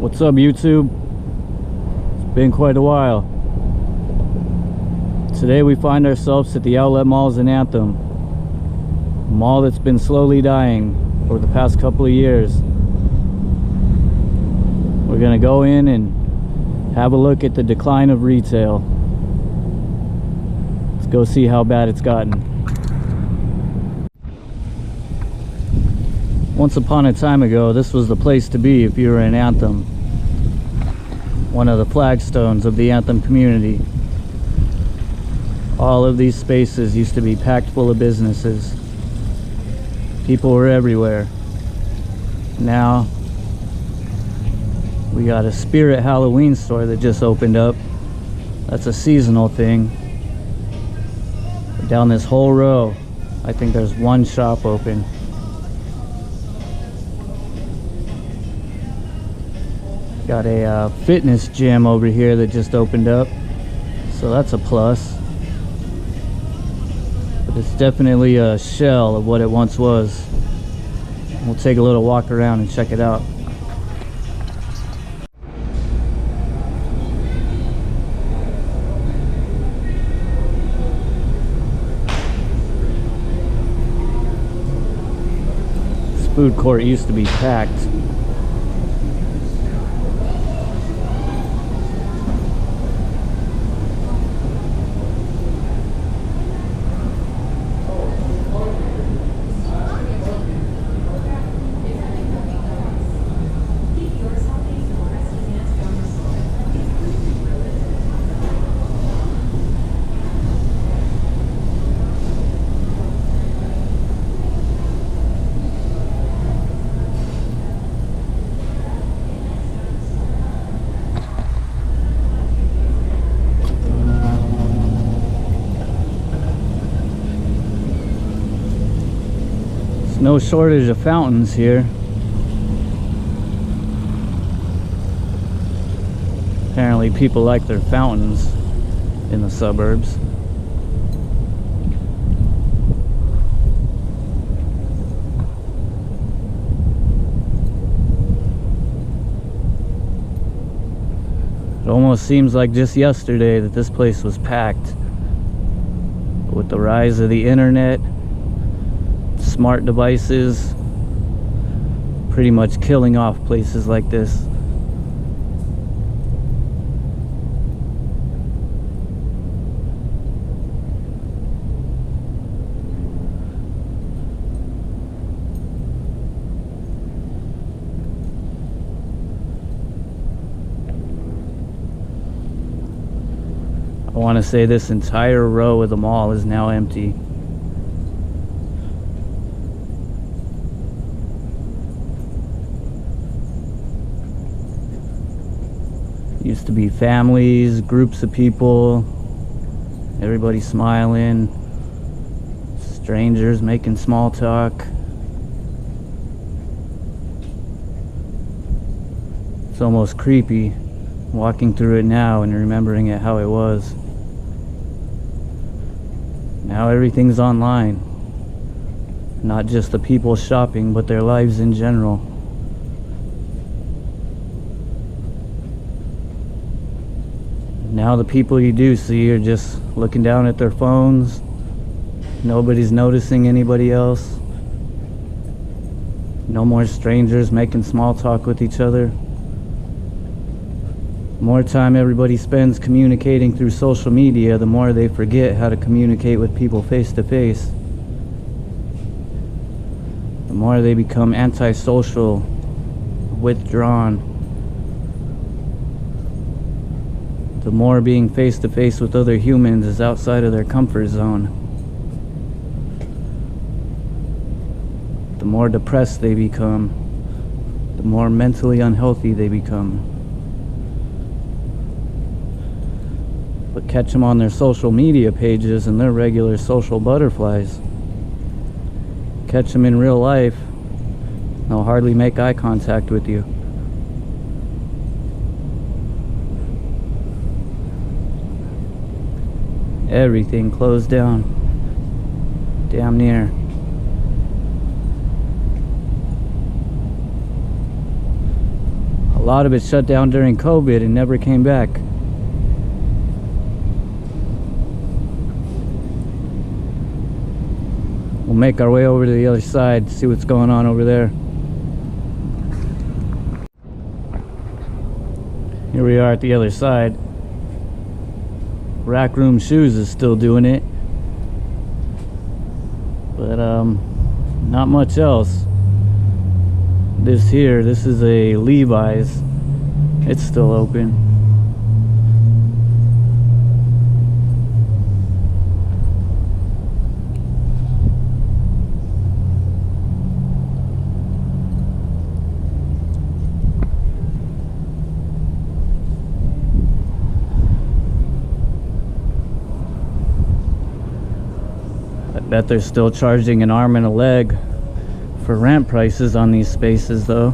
What's up, YouTube? It's been quite a while. Today we find ourselves at the outlet malls in Anthem, a mall that's been slowly dying over the past couple of years. We're gonna go in and have a look at the decline of retail. Let's go see how bad it's gotten. Once upon a time ago, this was the place to be if you were in Anthem. One of the flagstones of the Anthem community. All of these spaces used to be packed full of businesses. People were everywhere. Now, we got a Spirit Halloween store that just opened up. That's a seasonal thing. But down this whole row, I think there's one shop open. Got a fitness gym over here that just opened up, so that's a plus. But it's definitely a shell of what it once was. We'll take a little walk around and check it out. This food court used to be packed. No shortage of fountains here. Apparently people like their fountains in the suburbs. It almost seems like just yesterday that this place was packed. But with the rise of the internet, smart devices pretty much killing off places like this. I want to say this entire row of the mall is now empty. Used to be families, groups of people, everybody smiling, strangers making small talk. It's almost creepy walking through it now and remembering it how it was. Now everything's online. Not just the people shopping, but their lives in general. Now the people you do see are just looking down at their phones. Nobody's noticing anybody else. No more strangers making small talk with each other. The more time everybody spends communicating through social media, the more they forget how to communicate with people face to face. The more they become antisocial, withdrawn. The more being face to face with other humans is outside of their comfort zone. The more depressed they become, the more mentally unhealthy they become. But catch them on their social media pages and they're regular social butterflies. Catch them in real life, they'll hardly make eye contact with you. Everything closed down. Damn near. A lot of it shut down during COVID and never came back. We'll make our way over to the other side, see what's going on over there. Here we are at the other side. Rack Room Shoes is still doing it, but not much else. This is a Levi's. It's still open. I bet they're still charging an arm and a leg for rent prices on these spaces though.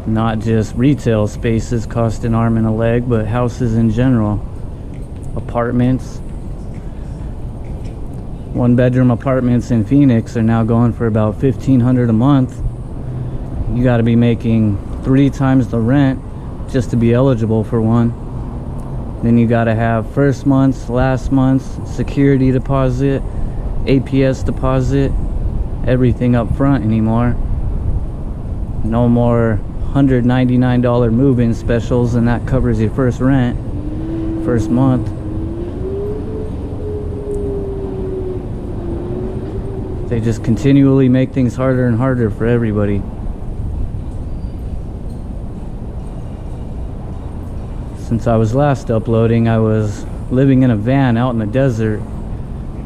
Not just retail spaces cost an arm and a leg, but houses in general. Apartments. 1-bedroom apartments in Phoenix are now going for about $1,500 a month. You got to be making 3 times the rent just to be eligible for one. Then you got to have first month's, last month's, security deposit, APS deposit, everything up front anymore. No more $199 move-in specials, and that covers your first rent, first month. They just continually make things harder and harder for everybody. Since I was last uploading, I was living in a van out in the desert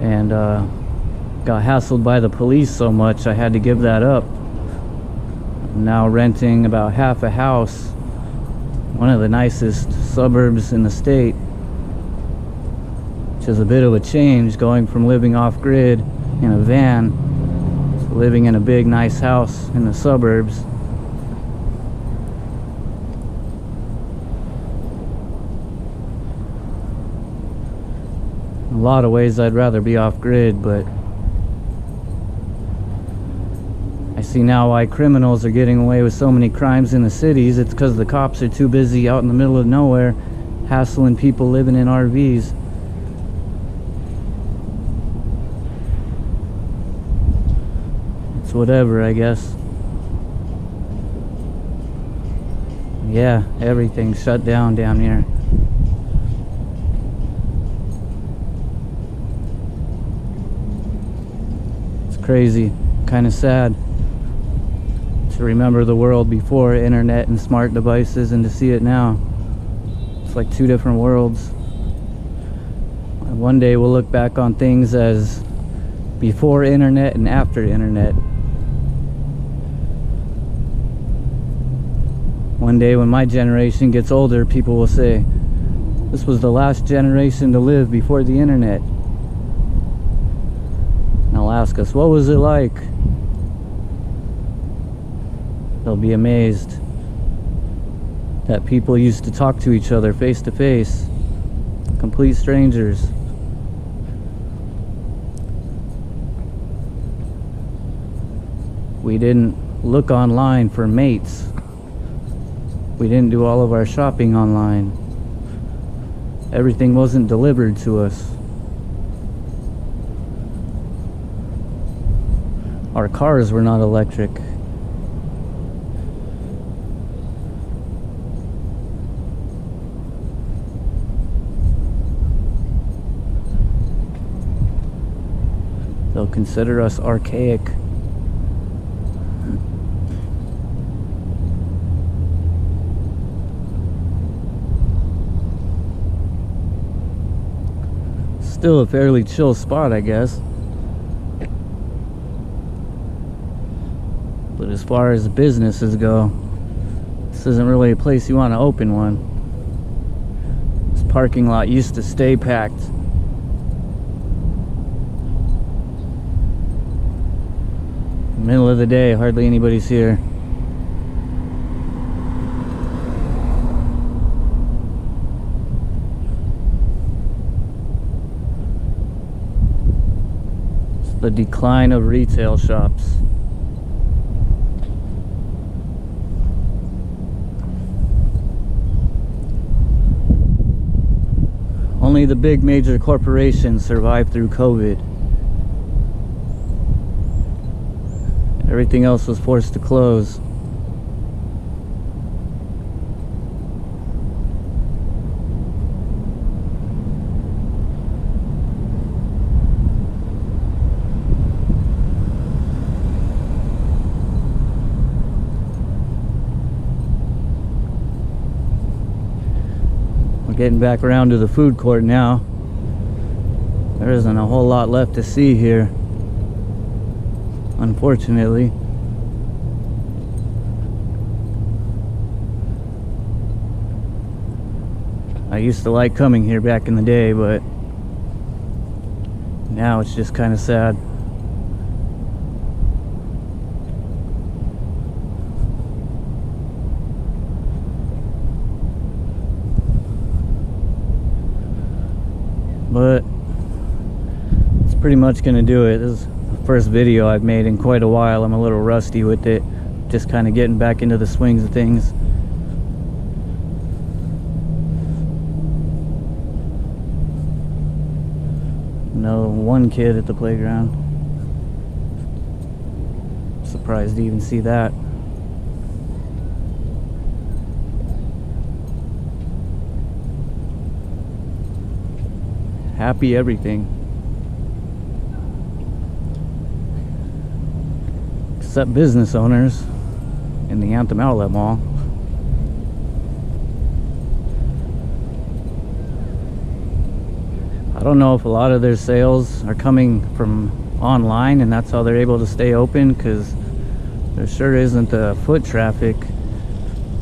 and got hassled by the police so much I had to give that up. I'm now renting about half a house, one of the nicest suburbs in the state, which is a bit of a change, going from living off-grid in a van to living in a big nice house in the suburbs. In a lot of ways I'd rather be off-grid, but I see now why criminals are getting away with so many crimes in the cities. It's because the cops are too busy out in the middle of nowhere hassling people living in RVs. It's whatever, I guess. Yeah, everything's shut down here. Crazy, kind of sad to remember the world before internet and smart devices and to see it now. It's like 2 different worlds. And one day we'll look back on things as before internet and after internet. One day when my generation gets older, people will say, this was the last generation to live before the internet. They'll ask us, what was it like? They'll be amazed that people used to talk to each other face to face, complete strangers. We didn't look online for mates. We didn't do all of our shopping online. Everything wasn't delivered to us. Our cars were not electric. They'll consider us archaic. Still a fairly chill spot, I guess. But as far as businesses go, this isn't really a place you want to open one. This parking lot used to stay packed. Middle of the day, hardly anybody's here. The decline of retail shops. Only the big major corporations survived through COVID. Everything else was forced to close. Getting back around to the food court now. There isn't a whole lot left to see here, unfortunately. I used to like coming here back in the day, but now it's just kind of sad. But it's pretty much gonna do it. This is the first video I've made in quite a while. I'm a little rusty with it, just kind of getting back into the swings of things. No one kid at the playground. Surprised to even see that. Happy everything. Except business owners in the Anthem outlet mall. I don't know if a lot of their sales are coming from online and that's how they're able to stay open, because there sure isn't the foot traffic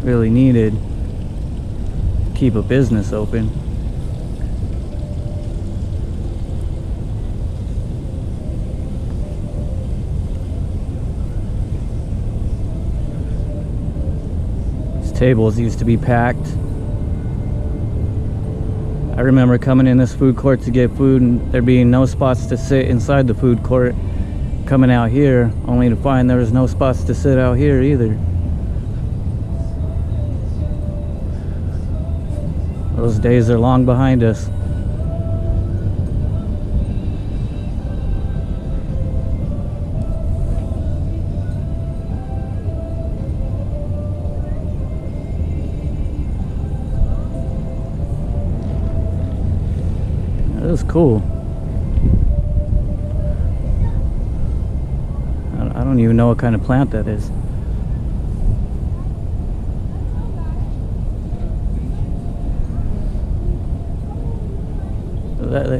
really needed to keep a business open. Tables used to be packed. I remember coming in this food court to get food and there being no spots to sit inside the food court. Coming out here only to find there was no spots to sit out here either. Those days are long behind us. That was cool. I don't even know what kind of plant that is.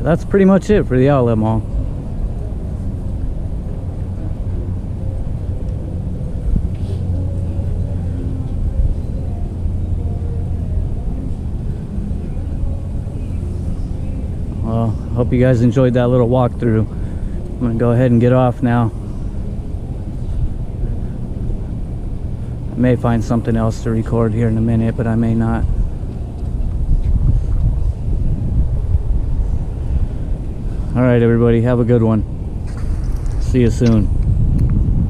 That's pretty much it for the outlet mall. Well, hope you guys enjoyed that little walkthrough. I'm gonna go ahead and get off now. I may find something else to record here in a minute, but I may not. All right, everybody, have a good one. See you soon.